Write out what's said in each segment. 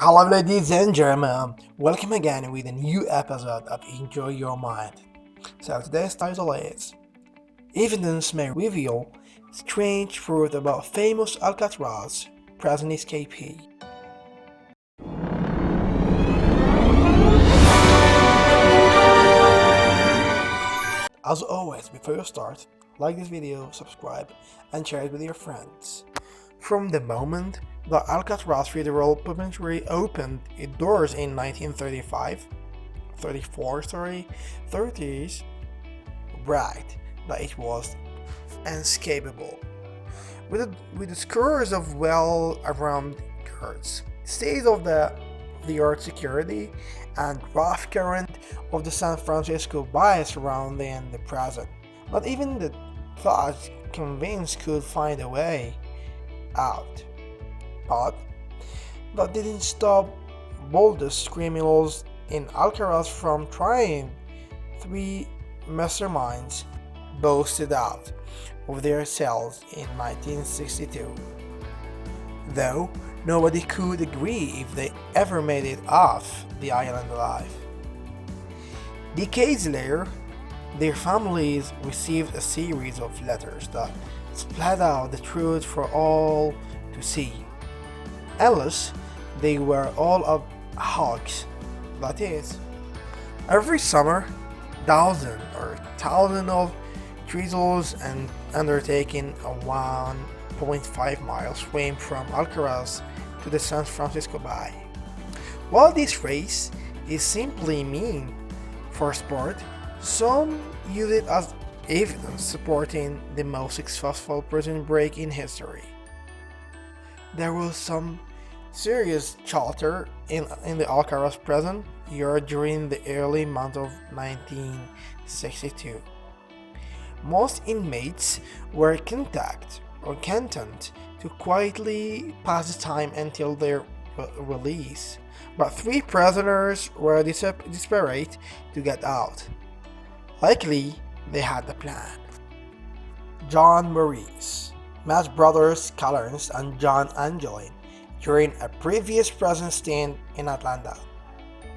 Hello, ladies and gentlemen. Welcome again with a new episode of Enjoy Your Mind. So, today's title is Evidence May Reveal Strange Truth About Famous Alcatraz Prison Escapee. As always, before you start, like this video, subscribe, and share it with your friends. From the moment the Alcatraz Federal Penitentiary opened its doors in 1935, 34, 30s, bragged that it was unescapable. With scores of well-armed guards, state of the art security, and rough current of the San Francisco Bay surrounding the prison, not even the thugs convinced could find a way out. But that didn't stop boldest criminals in Alcatraz from trying. Three masterminds boasted out of their cells in 1962, though nobody could agree if they ever made it off the island alive. Decades later, their families received a series of letters that spelled out the truth for all to see. Unless they were all of hoax. That is, every summer, thousands of treasures and undertaking a 1.5-mile swim from Alcatraz to the San Francisco Bay. While this race is simply mean for sport, some use it as evidence supporting the most successful prison break in history. There was some serious chatter in the Alcatraz prison yard during the early months of 1962. Most inmates were content to quietly pass the time until their release, but three prisoners were desperate to get out. Likely, they had a plan. John Maurice, Matt brothers Collins and John Angelin, during a previous prison stint in Atlanta.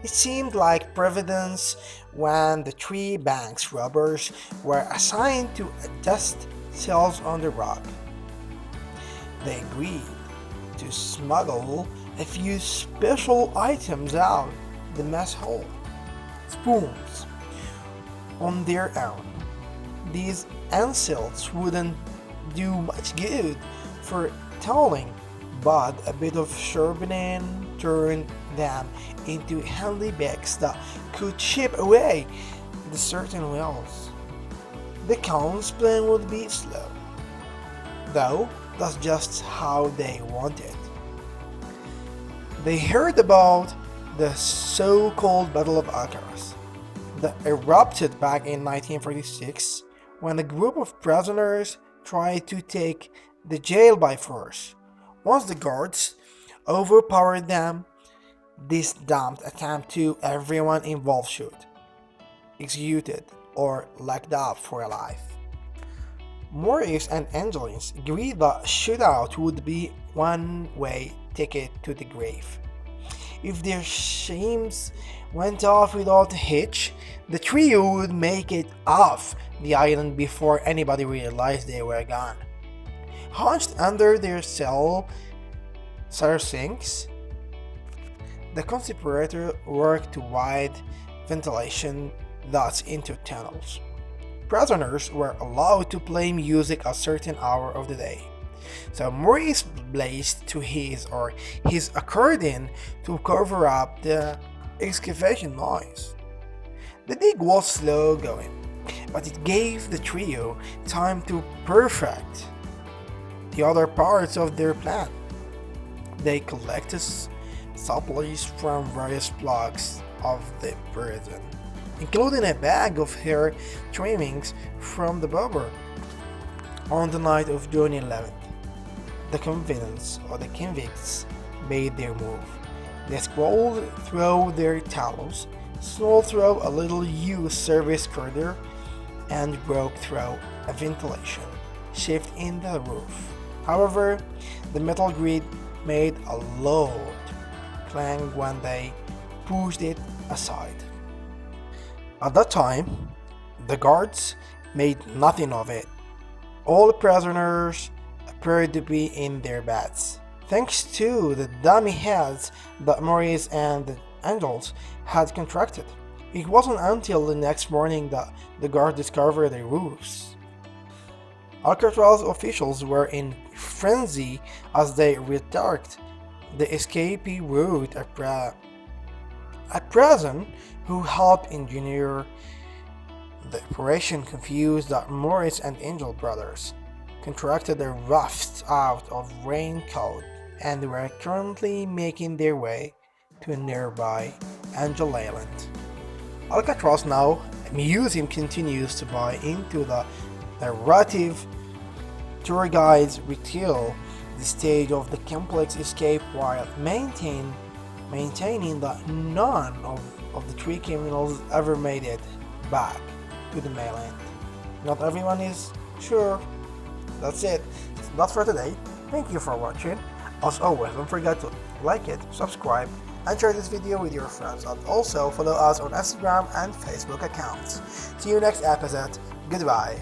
It seemed like providence when the three bank robbers were assigned to adjust cells on the rock. They agreed to smuggle a few special items out the mess hall. Spoons. On their own, these insults wouldn't do much good for tolling, but a bit of sharpening turned them into handy bags that could chip away the certain wells. The count's plan would be slow, though that's just how they wanted. They heard about the so-called Battle of Alcatraz that erupted back in 1946 when a group of prisoners tried to take the jail by force. Once the guards overpowered them, this damned attempt to everyone involved shot, executed, or locked up for life. Morris and Angelins agreed that shootout would be one-way ticket to the grave. If their shames went off without a hitch, the trio would make it off the island before anybody realized they were gone. Hunched under their cell sinks, the conspirator worked to wide ventilation ducts into tunnels. Prisoners were allowed to play music at a certain hour of the day, so Maurice blazed to his accordion to cover up the excavation noise. The dig was slow going, but it gave the trio time to perfect the other parts of their plan. They collected supplies from various blocks of the prison, including a bag of hair trimmings from the barber. On the night of June 11th, the convicts made their move. They scrolled through their towels, snuck through a little used service corridor, and broke through a ventilation shaft in the roof. However, the metal grid made a loud flank when they pushed it aside. At that time, the guards made nothing of it. All the prisoners appeared to be in their beds, thanks to the dummy heads that Maurice and the angels had contracted. It wasn't until the next morning that the guards discovered their ruse. Alcatraz officials were in frenzy as they retargeted the Escapee route, a person who helped engineer the operation. Confused that Maurice and Angel brothers contracted their rafts out of raincoat and were currently making their way to a nearby Angel Island. Alcatraz now, a museum continues to buy into the narrative. Tour guides retell the stage of the complex escape while maintaining that none of the three criminals ever made it back to the mainland. Not everyone is sure. That's it. That's for today. Thank you for watching. As always, don't forget to like it, subscribe, and share this video with your friends, and also follow us on Instagram and Facebook accounts. See you next episode. Goodbye.